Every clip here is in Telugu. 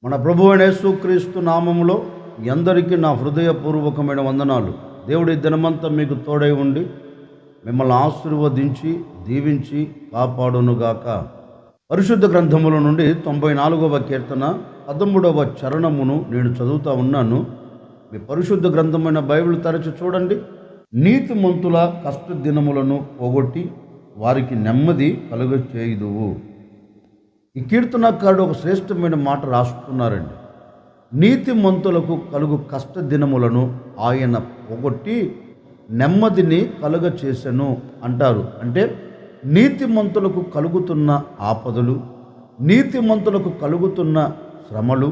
మన ప్రభువు అయిన యేసుక్రీస్తు నామములో మీ అందరికీ నా హృదయపూర్వకమైన వందనాలు. దేవుడి దినమంతా మీకు తోడై ఉండి మిమ్మల్ని ఆశీర్వదించి దీవించి కాపాడునుగాక. పరిశుద్ధ గ్రంథముల నుండి 94వ కీర్తన 13వ చరణమును నేను చదువుతా ఉన్నాను. మీ పరిశుద్ధ గ్రంథమైన బైబిల్ తరచి చూడండి. నీతిమంతుల కష్ట దినములను పోగొట్టి వారికి నెమ్మది కలుగచేయుదువు. ఈ కీర్తనకారుడు ఒక శ్రేష్టమైన మాట రాస్తున్నారండి. నీతిమంతులకు కలుగు కష్ట దినములను ఆయన పోగొట్టి నెమ్మదిని కలుగచేసెను అంటారు. అంటే నీతిమంతులకు కలుగుతున్న ఆపదలు, నీతిమంతులకు కలుగుతున్న శ్రమలు,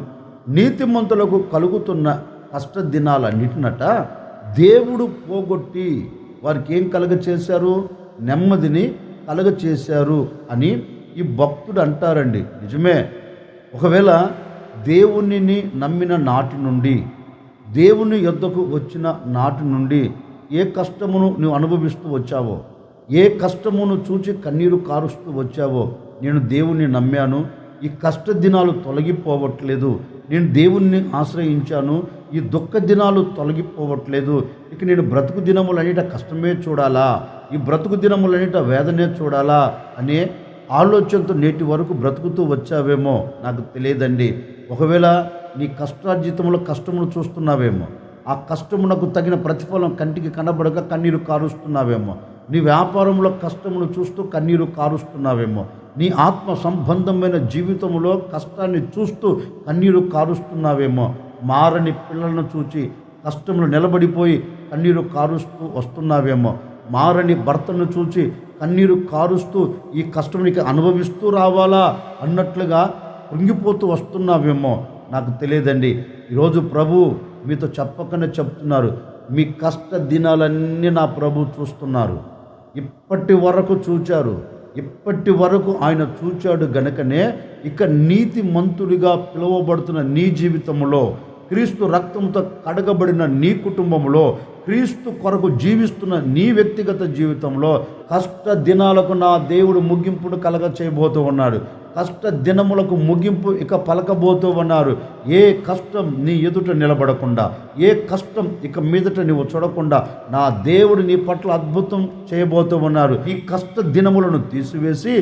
నీతిమంతులకు కలుగుతున్న కష్ట దినాలన్నిటినట దేవుడు పోగొట్టి వారికి ఏం కలుగచేశారు? నెమ్మదిని కలుగచేశారు అని ఈ భక్తుడు అంటారండి. నిజమే. ఒకవేళ దేవునిని నమ్మిన నాటి నుండి, దేవుని యొద్దకు వచ్చిన నాటి నుండి ఏ కష్టమును నువ్వు అనుభవిస్తూ వచ్చావో, ఏ కష్టమును చూచి కన్నీరు కారుస్తూ వచ్చావో, నేను దేవుణ్ణి నమ్మాను, ఈ కష్ట దినాలు తొలగిపోవట్లేదు, నేను దేవుణ్ణి ఆశ్రయించాను, ఈ దుఃఖ దినాలు తొలగిపోవట్లేదు, ఇక నేను బ్రతుకు దినములన్నిట కష్టమే చూడాలా, ఈ బ్రతుకు దినములన్నిట వేదనే చూడాలా అనే ఆలోచనతో నేటి వరకు బ్రతుకుతూ వచ్చావేమో నాకు తెలియదండి. ఒకవేళ నీ కష్టార్జితంలో కష్టమును చూస్తున్నావేమో, ఆ కష్టమునకు తగిన ప్రతిఫలం కంటికి కనబడక కన్నీరు కారుస్తున్నావేమో, నీ వ్యాపారంలో కష్టమును చూస్తూ కన్నీరు కారుస్తున్నావేమో, నీ ఆత్మ సంబంధమైన జీవితంలో కష్టాన్ని చూస్తూ కన్నీరు కారుస్తున్నావేమో, మారని పిల్లలను చూచి కష్టములు నిలబడిపోయి కన్నీరు కారుస్తూ వస్తున్నావేమో, మారని భర్తను చూచి కన్నీరు కారుస్తూ ఈ కష్టం నీకు అనుభవిస్తూ రావాలా అన్నట్లుగా కృంగిపోతూ వస్తున్నావేమో నాకు తెలియదండి. ఈరోజు ప్రభు మీతో చెప్పకనే చెప్తున్నారు, మీ కష్ట దినాలన్నీ నా ప్రభు చూస్తున్నారు. ఇప్పటి వరకు చూచారు, ఇప్పటి వరకు ఆయన చూచాడు గనుకనే ఇక నీతిమంతుడిగా పిలువబడుతున్న నీ జీవితంలో, క్రీస్తు రక్తంతో కడగబడిన నీ కుటుంబంలో, క్రీస్తు కొరకు జీవిస్తున్న నీ వ్యక్తిగత జీవితంలో కష్ట దినాలకు నా దేవుడు ముగింపును కలగ చేయబోతూ ఉన్నాడు. కష్ట దినములకు ముగింపు ఇక పలకబోతూ ఉన్నారు. ఏ కష్టం నీ ఎదుట నిలబడకుండా, ఏ కష్టం ఇక మీదట నీవు చూడకుండా నా దేవుడు నీ పట్ల అద్భుతం చేయబోతూ ఉన్నారు. ఈ కష్ట దినములను తీసివేసి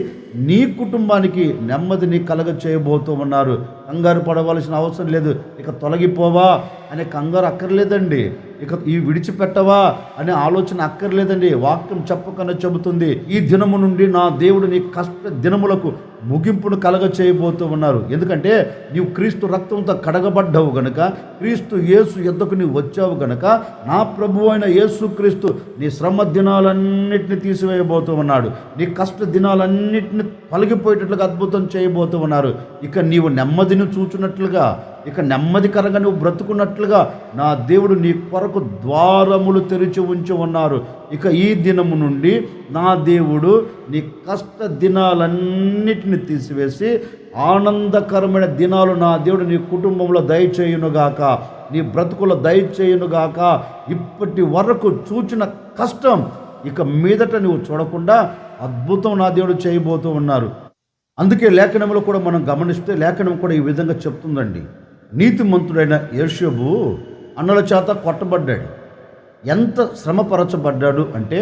నీ కుటుంబానికి నెమ్మదిని కలగ చేయబోతూ ఉన్నారు. కంగారు పడవలసిన అవసరం లేదు. ఇక తొలగిపోవా అనే కంగారు అక్కర్లేదండి. ఇక ఈ విడిచిపెట్టవా అనే ఆలోచన అక్కర్లేదండి. వాక్యం చెప్పకనే చెబుతుంది, ఈ దినము నుండి నా దేవుడు నీ కష్ట దినములకు ముగింపును కలగ చేయబోతూ ఉన్నారు. ఎందుకంటే నీవు క్రీస్తు రక్తంతో కడగబడ్డావు గనుక, క్రీస్తు యేసు యొద్దకు నీవు వచ్చావు గనుక, నా ప్రభు అయిన యేసు క్రీస్తు నీ శ్రమ దినాలన్నింటినీ తీసివేయబోతూ ఉన్నాడు. నీ కష్ట దినాలన్నింటినీ పలిగిపోయేటట్లుగా అద్భుతం చేయబోతూ ఉన్నారు. ఇక నీవు నెమ్మదిని చూచున్నట్లుగా, ఇక నెమ్మదికరంగా నువ్వు బ్రతుకున్నట్లుగా నా దేవుడు నీ కొరకు ద్వారములు తెరిచి ఉంచి ఉన్నారు. ఇక ఈ దినము నుండి నా దేవుడు నీ కష్ట దినాలన్నిటిని తీసివేసి ఆనందకరమైన దినాలు నా దేవుడు నీ కుటుంబంలో దయచేయునుగాక, నీ బ్రతుకులో దయచేయునుగాక. ఇప్పటి వరకు చూచిన కష్టం ఇక మీదట నువ్వు చూడకుండా అద్భుతం నా దేవుడు చేయబోతూ ఉన్నారు. అందుకే లేఖనంలో కూడా మనం గమనిస్తే లేఖనం కూడా ఈ విధంగా చెప్తుందండి. నీతిమంతుడైన యోషేబు అన్నల చేత కొట్టబడ్డాడు. ఎంత శ్రమపరచబడ్డాడు అంటే,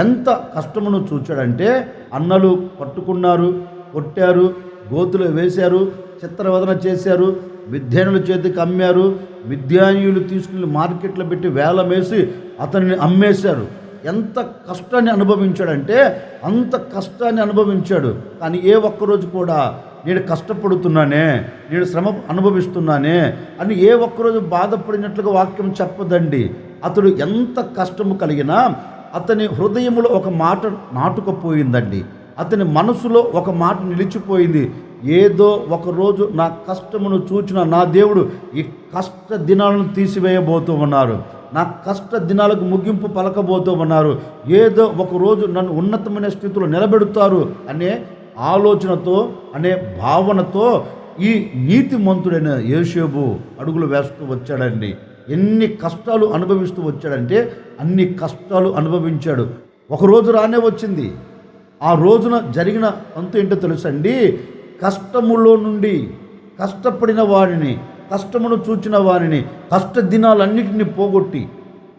ఎంత కష్టమును చూచాడంటే, అన్నలు పట్టుకున్నారు, కొట్టారు, గోతులు వేశారు, చిత్రవదన చేశారు, మిద్యానుల చేతికి అమ్మారు, మిద్యానీయులు తీసుకుని మార్కెట్లో పెట్టి వేలమేసి అతన్ని అమ్మేశారు. ఎంత కష్టాన్ని అనుభవించాడంటే అంత కష్టాన్ని అనుభవించాడు. కానీ ఏ ఒక్కరోజు కూడా నేను కష్టపడుతున్నానే, నేను శ్రమ అనుభవిస్తున్నానే అని ఏ ఒక్కరోజు బాధపడినట్లుగా వాక్యం చెప్పదండి. అతడు ఎంత కష్టము కలిగినా అతని హృదయంలో ఒక మాట నాటుకుపోయిందండి. అతని మనసులో ఒక మాట నిలిచిపోయింది. ఏదో ఒకరోజు నా కష్టమును చూచిన నా దేవుడు ఈ కష్ట దినాలను తీసివేయబోతూ ఉన్నారు, నా కష్ట దినాలకు ముగింపు పలకబోతూ ఉన్నారు, ఏదో ఒకరోజు నన్ను ఉన్నతమైన స్థితిలో నిలబెడతారు అనే ఆలోచనతో, అనే భావనతో ఈ నీతిమంతుడైన యోషేబు అడుగులు వేస్తూ వచ్చాడండి. ఎన్ని కష్టాలు అనుభవిస్తూ వచ్చాడంటే అన్ని కష్టాలు అనుభవించాడు. ఒకరోజు రానే వచ్చింది. ఆ రోజున జరిగిన అంత ఏంటో తెలుసండి, కష్టములో నుండి కష్టపడిన వారిని, కష్టమును చూచిన వారిని, కష్ట దినాలన్నిటిని పోగొట్టి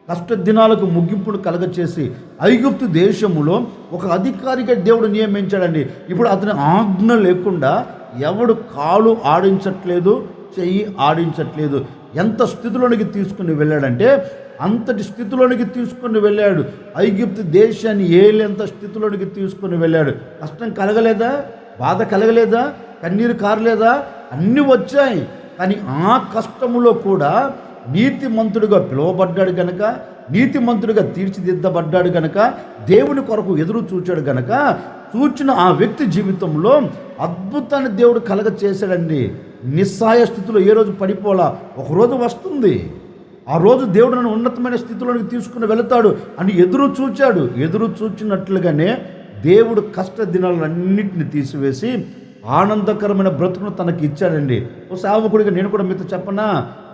కష్ట దినాలకు ముగింపును కలగచేసి ఐగుప్తు దేశములో ఒక అధికారిగా దేవుడు నియమించాడండి. ఇప్పుడు అతని ఆజ్ఞ లేకుండా ఎవడు కాలు ఆడించట్లేదు, చెయ్యి ఆడించట్లేదు. ఎంత స్థితిలోనికి తీసుకుని వెళ్ళాడంటే అంతటి స్థితిలోనికి తీసుకుని వెళ్ళాడు. ఐగుప్తు దేశాన్ని ఏలేంత స్థితిలోనికి తీసుకుని వెళ్ళాడు. కష్టం కలగలేదా? బాధ కలగలేదా? కన్నీరు కారలేదా? అన్నీ వచ్చాయి. కానీ ఆ కష్టములో కూడా నీతిమంతుడిగా పిలువబడ్డాడు కనుక, నీతిమంతుడిగా తీర్చిదిద్దబడ్డాడు కనుక, దేవుని కొరకు ఎదురు చూచాడు కనుక, చూచిన ఆ వ్యక్తి జీవితంలో అద్భుతాన్ని దేవుడు కలగ చేశాడండి. నిస్సహాయ స్థితిలో ఏ రోజు పడిపోలా. ఒకరోజు వస్తుంది, ఆ రోజు దేవుడు నన్ను ఉన్నతమైన స్థితిలోనికి తీసుకుని వెళతాడు అని ఎదురు చూచాడు. ఎదురు చూచినట్లుగానే దేవుడు కష్ట దినాలన్నింటినీ తీసివేసి ఆనందకరమైన బ్రతుకును తనకి ఇచ్చాడండి. ఓ సేవకుడిగా నేను కూడా మీతో చెప్పనా,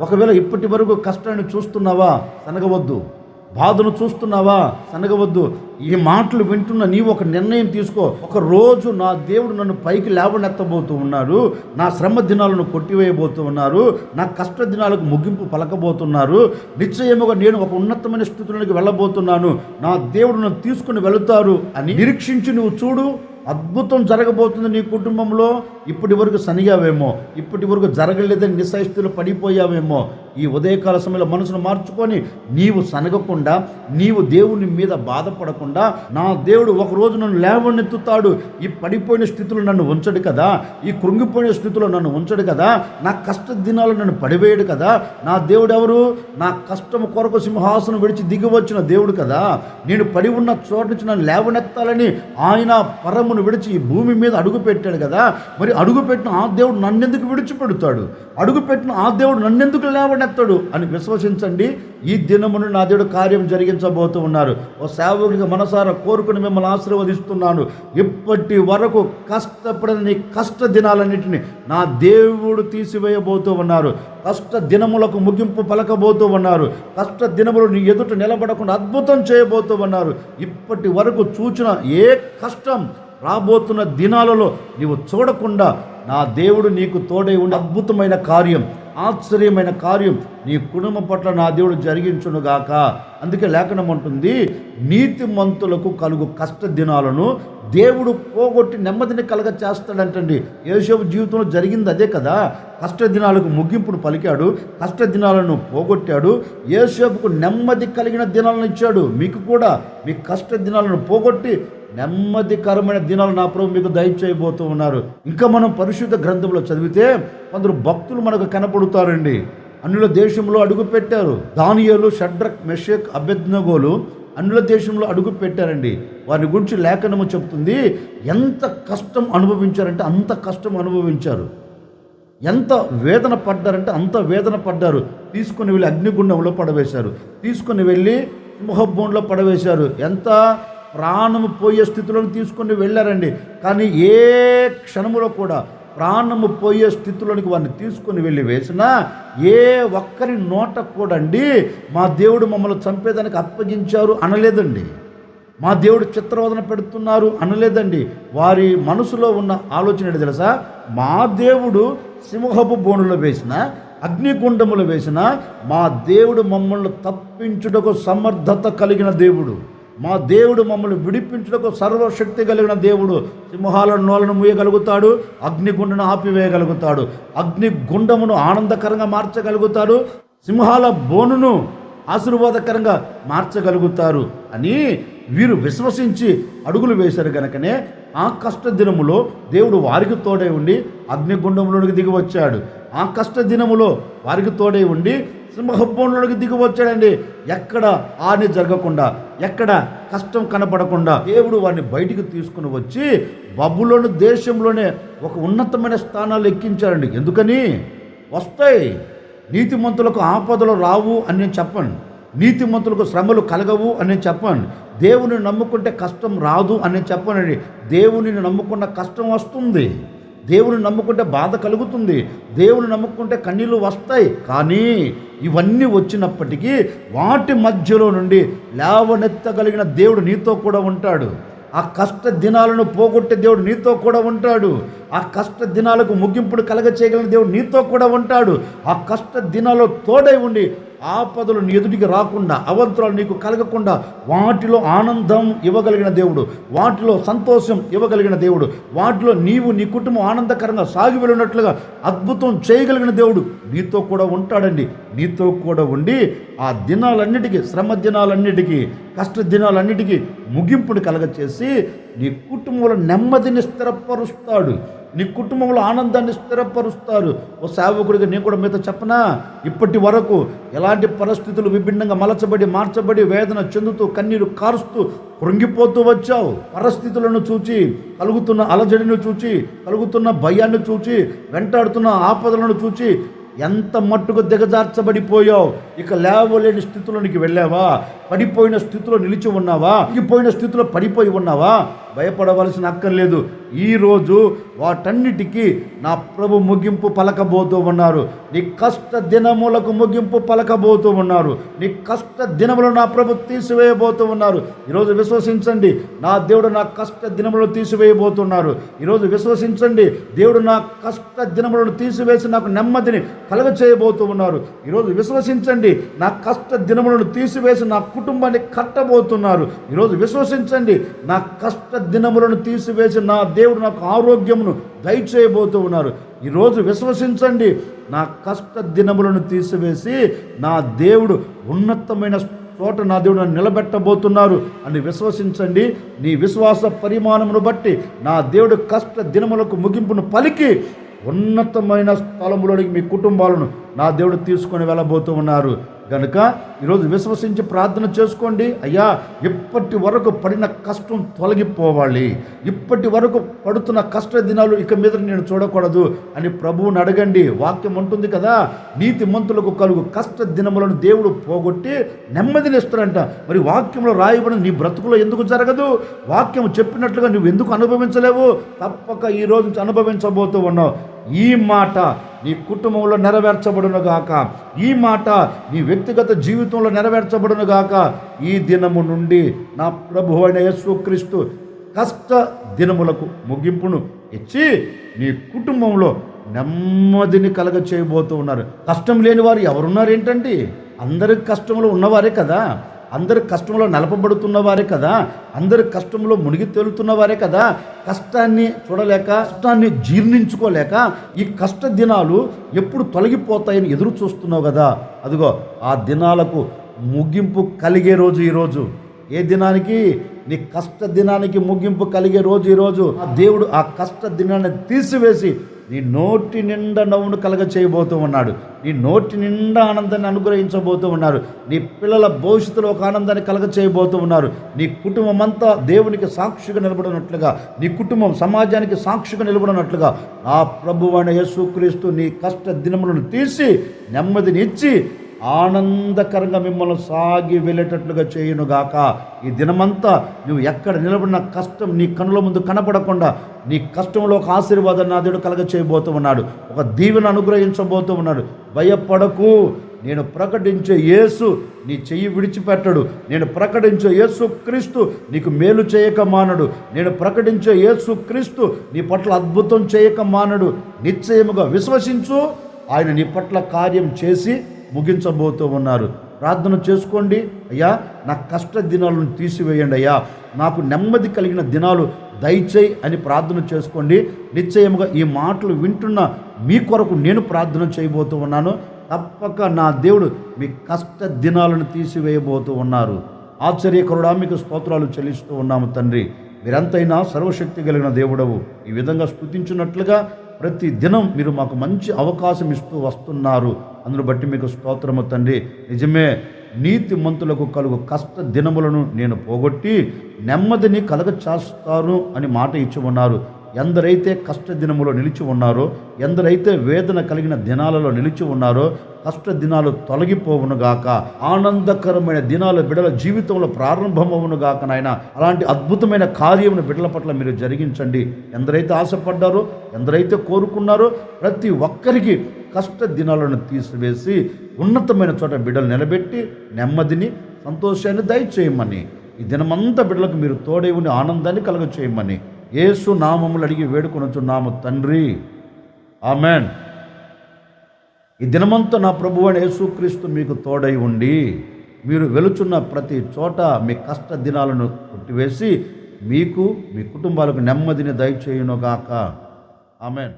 ఒకవేళ ఇప్పటి వరకు కష్టాన్ని చూస్తున్నావా? సనగవద్దు. బాధను చూస్తున్నావా? సనగవద్దు. ఈ మాటలు వింటున్న నీవు ఒక నిర్ణయం తీసుకో. ఒక రోజు నా దేవుడు నన్ను పైకి లేవనెత్తబోతూ ఉన్నారు, నా శ్రమ దినాలను కొట్టివేయబోతూ ఉన్నారు, నా కష్ట దినాలకు ముగింపు పలకబోతున్నారు. నిశ్చయముగా నేను ఒక ఉన్నతమైన స్థితిలోకి వెళ్ళబోతున్నాను, నా దేవుడు నన్ను తీసుకుని వెళుతారు అని నిరీక్షించి నువ్వు చూడు. అద్భుతం జరగబోతుంది నీ కుటుంబంలో. ఇప్పటి వరకు సనిగావేమో, ఇప్పటి వరకు జరగలేదని నిస్సహిస్తులు పడిపోయావేమో. ఈ ఉదయకాల సమయంలో మనసును మార్చుకొని నీవు సనగకుండా, నీవు దేవుని మీద బాధపడకుండా, నా దేవుడు ఒకరోజు నన్ను లేవనెత్తుతాడు, ఈ పడిపోయిన స్థితిలో నన్ను ఉంచడు కదా, ఈ కృంగిపోయిన స్థితిలో నన్ను ఉంచడు కదా, నా కష్ట దినాలు నన్ను పడివేయడు కదా. నా దేవుడు ఎవరు? నా కష్టము కొరకు సింహాసనం విడిచి దిగి వచ్చిన దేవుడు కదా. నేను పడి ఉన్న చోటు నుంచి నన్ను లేవనెత్తాలని ఆయన పరమును విడిచి ఈ భూమి మీద అడుగు పెట్టాడు కదా. మరి అడుగు పెట్టిన ఆ దేవుడు నన్నెందుకు విడిచిపెడతాడు? అడుగు పెట్టిన ఆ దేవుడు నన్నెందుకు లేవనెత్తాడు అని విశ్వసించండి. ఈ దినమును నా దేవుడు కార్యం జరిగించబోతూ ఉన్నారు. ఓ సేవకుడిగా మనసారా కోరుకుని మిమ్మల్ని ఆశీర్వదిస్తున్నాను. ఇప్పటి వరకు కష్టపడిన నీ కష్ట దినాలన్నింటినీ నా దేవుడు తీసివేయబోతూ ఉన్నారు. కష్ట దినములకు ముగింపు పలకబోతూ ఉన్నారు. కష్ట దినములు నీ ఎదుట నిలబడకుండా అద్భుతం చేయబోతూ ఉన్నారు. ఇప్పటి వరకు చూచిన ఏ కష్టం రాబోతున్న దినాలలో నీవు చూడకుండా నా దేవుడు నీకు తోడై ఉండి అద్భుతమైన కార్యం, ఆశ్చర్యమైన కార్యం నీ కుటుంబం పట్ల నా దేవుడు జరిగించునుగాక. అందుకే లేఖనం ఉంటుంది, నీతిమంతులకు కలుగు కష్ట దినాలను దేవుడు పోగొట్టి నెమ్మదిని కలగ చేస్తాడంటండి. యోసేపు జీవితంలో జరిగింది అదే కదా. కష్ట దినాలకు ముగింపును పలికాడు, కష్ట దినాలను పోగొట్టాడు, యోసేపుకు నెమ్మది కలిగిన దినాలను ఇచ్చాడు. మీకు కూడా మీ కష్ట దినాలను పోగొట్టి నెమ్మదికరమైన దినాలు నా ప్రభు మీకు దయచేయబోతూ ఉన్నారు. ఇంకా మనం పరిశుద్ధ గ్రంథంలో చదివితే కొందరు భక్తులు మనకు కనపడుతారండి. అన్యుల దేశంలో అడుగు పెట్టారు. దానియేలు, షడ్రక్, మెషక్, అబేద్నెగోలు అన్యుల దేశంలో అడుగు పెట్టారండి. వారి గురించి లేఖనము చెప్తుంది, ఎంత కష్టం అనుభవించారంటే అంత కష్టం అనుభవించారు, ఎంత వేదన పడ్డారంటే అంత వేదన పడ్డారు. తీసుకుని వెళ్ళి అగ్నిగుండంలో పడవేశారు, తీసుకుని వెళ్ళి సింహబోన్లో పడవేశారు. ఎంత ప్రాణము పోయే స్థితిలోకి తీసుకొని వెళ్ళారండి. కానీ ఏ క్షణములో కూడా ప్రాణము పోయే స్థితిలోనికి వారిని తీసుకొని వెళ్ళి వేసినా ఏ ఒక్కరి నోట కూడా అండి మా దేవుడు మమ్మల్ని చంపేదానికి అప్పగించారు అనలేదండి, మా దేవుడు చిత్రవదన పెడుతున్నారు అనలేదండి. వారి మనసులో ఉన్న ఆలోచన ఏంటి తెలుసా? మా దేవుడు సింహపు బోనులో వేసిన, అగ్నిగుండములు వేసిన మా దేవుడు మమ్మల్ని తప్పించుటకు సమర్థత కలిగిన దేవుడు, మా దేవుడు మమ్మల్ని విడిపించుటకు సర్వశక్తి కలిగిన దేవుడు. సింహాల నోలను మూయగలుగుతాడు, అగ్నిగుండను ఆపివేయగలుగుతాడు, అగ్నిగుండమును ఆనందకరంగా మార్చగలుగుతాడు, సింహాల బోనును ఆశీర్వాదకరంగా మార్చగలుగుతారు అని వీరు విశ్వసించి అడుగులు వేశారు కనుకనే ఆ కష్ట దినములో దేవుడు వారికి తోడై ఉండి అగ్నిగుండంలోనికి దిగి వచ్చాడు. ఆ కష్ట దినములో వారికి తోడై ఉండి సింహబోన్లోకి దిగి వచ్చాడండి. ఎక్కడ హాని జరగకుండా, ఎక్కడ కష్టం కనపడకుండా దేవుడు వారిని బయటికి తీసుకుని వచ్చి బబులోను దేశంలోనే ఒక ఉన్నతమైన స్థానాలు ఎక్కించారండి. ఎందుకని? వస్తాయి. నీతిమంతులకు ఆపదలు రావు అని నేను చెప్పను, నీతిమంతులకు శ్రమలు కలగవు అని నేను చెప్పను, దేవుని నమ్ముకుంటే కష్టం రాదు అని నేను చెప్పనండి. దేవుని నమ్ముకున్న కష్టం వస్తుంది, దేవుని నమ్ముకుంటే బాధ కలుగుతుంది, దేవుని నమ్ముకుంటే కన్నీళ్ళు వస్తాయి. కానీ ఇవన్నీ వచ్చినప్పటికీ వాటి మధ్యలో నుండి లేవనెత్తగలిగిన దేవుడు నీతో కూడా ఉంటాడు. ఆ కష్ట దినాలను పోగొట్టే దేవుడు నీతో కూడా ఉంటాడు. ఆ కష్ట దినాలకు ముగింపుడు కలగ చేయగలిగిన దేవుడు నీతో కూడా ఉంటాడు. ఆ కష్ట దినాల్లో తోడై ఉండి ఆపదలు నీ ఎదుటికి రాకుండా, అవంతరాలు నీకు కలగకుండా వాటిలో ఆనందం ఇవ్వగలిగిన దేవుడు, వాటిలో సంతోషం ఇవ్వగలిగిన దేవుడు, వాటిలో నీవు నీ కుటుంబం ఆనందకరంగా సాగి వెళ్ళినట్లుగా అద్భుతం చేయగలిగిన దేవుడు నీతో కూడా ఉంటాడండి. నీతో కూడా ఉండి ఆ దినాలన్నిటికీ, శ్రమ దినాలన్నిటికీ, కష్ట దినాలన్నిటికీ ముగింపుని కలగచేసి నీ కుటుంబంలో నెమ్మదిని స్థిరపరుస్తాడు. నీ కుటుంబంలో ఆనందాన్ని స్థిరపరుస్తారు. ఓ సేవకుడిగా నేను కూడా మీతో చెప్పనా, ఇప్పటి వరకు ఎలాంటి పరిస్థితులు విభిన్నంగా మలచబడి, మార్చబడి, వేదన చెందుతూ, కన్నీరు కారుస్తూ, కృంగిపోతూ వచ్చావు. పరిస్థితులను చూచి, కలుగుతున్న అలజడిని చూచి, కలుగుతున్న భయాన్ని చూచి, వెంటాడుతున్న ఆపదలను చూచి ఎంత మట్టుకు దిగజార్చబడిపోయావు. ఇక లేవలేని స్థితిలోనికి వెళ్ళావా? పడిపోయిన స్థితిలో నిలిచి ఉన్నావా? ఇంగిపోయిన స్థితిలో పడిపోయి ఉన్నావా? భయపడవలసిన అక్కర్లేదు. ఈరోజు వాటన్నిటికీ నా ప్రభు ముగింపు పలకబోతూ ఉన్నారు. నీ కష్ట దినములకు ముగింపు పలకబోతూ ఉన్నారు. నీ కష్ట దినములు నా ప్రభు తీసివేయబోతూ ఉన్నారు. ఈరోజు విశ్వసించండి, నా దేవుడు నా కష్ట దినములను తీసివేయబోతున్నారు. ఈరోజు విశ్వసించండి, దేవుడు నా కష్ట దినములను తీసివేసి నాకు నెమ్మదిని కలగ చేయబోతూ ఉన్నారు. ఈరోజు విశ్వసించండి, నా కష్ట దినములను తీసివేసి నా కుటుంబాన్ని కట్టబోతున్నారు. ఈరోజు విశ్వసించండి, నా కష్ట దినములను తీసివేసి నా దేవుడు నాకు ఆరోగ్యమును దయచేయబోతూ ఉన్నారు. ఈరోజు విశ్వసించండి, నా కష్ట దినములను తీసివేసి నా దేవుడు ఉన్నతమైన చోట నా దేవుడు నన్ను నిలబెట్టబోతున్నారు అని విశ్వసించండి. నీ విశ్వాస పరిమాణమును బట్టి నా దేవుడు కష్ట దినములకు ముగింపును పలికి ఉన్నతమైన స్థలములోనికి మీ కుటుంబాలను నా దేవుడు తీసుకొని వెళ్ళబోతూ ఉన్నారు. కనుక ఈరోజు విశ్వసించి ప్రార్థన చేసుకోండి. అయ్యా, ఇప్పటి వరకు పడిన కష్టం తొలగిపోవాలి, ఇప్పటి వరకు పడుతున్న కష్ట దినాలు ఇక మీద నేను చూడకూడదు అని ప్రభువుని అడగండి. వాక్యం ఉంటుంది కదా, నీతిమంతులకు కలుగు కష్ట దినములను దేవుడు పోగొట్టి నెమ్మదినిస్తారంట. మరి వాక్యంలో రాయబడిన నీ బ్రతుకులో ఎందుకు జరగదు? వాక్యం చెప్పినట్లుగా నువ్వు ఎందుకు అనుభవించలేవు? తప్పక ఈ రోజు నుంచి అనుభవించబోతూ ఉన్నావు. ఈ మాట నీ కుటుంబంలో నెరవేర్చబడునుగాక. ఈ మాట నీ వ్యక్తిగత జీవితంలో నెరవేర్చబడునుగాక. ఈ దినము నుండి నా ప్రభువు అయిన యేసుక్రీస్తు కష్ట దినములకు ముగింపును ఇచ్చి నీ కుటుంబంలో నెమ్మదిని కలగ చేయబోతూ ఉన్నారు. కష్టం లేని వారు ఎవరున్నారు ఏంటండి? అందరి కష్టంలో ఉన్నవారే కదా, అందరి కష్టంలో నలపబడుతున్నవారే కదా, అందరి కష్టంలో మునిగి తేలుతున్నవారే కదా. కష్టాన్ని చూడలేక, కష్టాన్ని జీర్ణించుకోలేక ఈ కష్ట దినాలు ఎప్పుడు తొలగిపోతాయని ఎదురు చూస్తున్నావు కదా. అదిగో ఆ దినాలకు ముగింపు కలిగే రోజు ఈరోజు. ఏ దినానికి? నీ కష్ట దినానికి ముగింపు కలిగే రోజు ఈరోజు. ఆ దేవుడు ఆ కష్ట దినాన్ని తీసివేసి నీ నోటి నిండా నవ్వును కలగ చేయబోతూ ఉన్నాడు. నీ నోటి నిండా ఆనందాన్ని అనుగ్రహించబోతూ ఉన్నారు. నీ పిల్లల భవిష్యత్తులో ఒక ఆనందాన్ని కలగ చేయబోతూ ఉన్నారు. నీ కుటుంబం అంతా దేవునికి సాక్షిగా నిలబడినట్లుగా, నీ కుటుంబం సమాజానికి సాక్షిగా నిలబడినట్లుగా ఆ ప్రభువైన యేసుక్రీస్తు నీ కష్ట దినములను తీసి నెమ్మదిని ఇచ్చి ఆనందకరంగా మిమ్మల్ని సాగి వెళ్ళేటట్లుగా చేయునుగాక. ఈ దినమంతా నువ్వు ఎక్కడ నిలబడిన కష్టం నీ కనుల ముందు కనపడకుండా నీ కష్టంలో ఒక ఆశీర్వాదాన్ని నా దేవుడు కలగ చేయబోతూ ఉన్నాడు. ఒక దీవెన అనుగ్రహించబోతూ ఉన్నాడు. భయపడకు, నేను ప్రకటించే యేసు నీ చెయ్యి విడిచిపెట్టడు. నేను ప్రకటించే యేసుక్రీస్తు నీకు మేలు చేయక మానడు. నేను ప్రకటించే యేసుక్రీస్తు నీ పట్ల అద్భుతం చేయక మానడు. నిశ్చయముగా విశ్వసించు, ఆయన నీ పట్ల కార్యం చేసి ముగించబోతూ ఉన్నారు. ప్రార్థన చేసుకోండి. అయ్యా, నా కష్ట దినాలను తీసివేయండి అయ్యా, నాకు నెమ్మది కలిగిన దినాలు దయచేయి అని ప్రార్థన చేసుకోండి. నిశ్చయముగా ఈ మాటలు వింటున్న మీ కొరకు నేను ప్రార్థన చేయబోతూ ఉన్నాను. తప్పక నా దేవుడు మీ కష్ట దినాలను తీసివేయబోతూ ఉన్నారు. ఆశ్చర్యకరుడా, మీకు స్తోత్రాలు చెల్లిస్తూ ఉన్నాము తండ్రి. మీరంతైనా సర్వశక్తి కలిగిన దేవుడవు. ఈ విధంగా స్తుతించినట్లుగా ప్రతి దినం మీరు మాకు మంచి అవకాశం ఇస్తూ వస్తున్నారు. అందును బట్టి మీకు స్తోత్రము తండ్రి. నిజమే, నీతిమంతులకు కలుగు కష్ట దినములను నేను పోగొట్టి నెమ్మదిని కలగ చేస్తాను అని మాట ఇచ్చి ఉన్నారు. ఎందరైతే కష్ట దినములో నిలిచి ఉన్నారో, ఎందరైతే వేదన కలిగిన దినాలలో నిలిచి ఉన్నారో, కష్ట దినాలు తొలగిపోవునుగాక. ఆనందకరమైన దినాలు బిడ్డల జీవితంలో ప్రారంభమవునుగాక. నాయన, అలాంటి అద్భుతమైన కార్యమును బిడ్డల పట్ల మీరు జరిగించండి. ఎందరైతే ఆశపడ్డారో, ఎందరైతే కోరుకున్నారో, ప్రతి ఒక్కరికి కష్ట దినాలను తీసివేసి ఉన్నతమైన చోట బిడ్డలు నిలబెట్టి నెమ్మదిని, సంతోషాన్ని దయచేయమని ఈ దినమంతా బిడ్డలకు మీరు తోడై ఉండి ఆనందాన్ని కలుగ చేయమని యేసు నామములు అడిగి వేడుకొనుచున్నాము తండ్రి, ఆమెన్. ఈ దినమంతా నా ప్రభువు అయిన యేసుక్రీస్తు మీకు తోడై ఉండి మీరు వెలుచున్న ప్రతి చోట మీ కష్ట దినాలను కొట్టివేసి మీకు మీ కుటుంబాలకు నెమ్మదిని దయచేయునుగాక. ఆమెన్.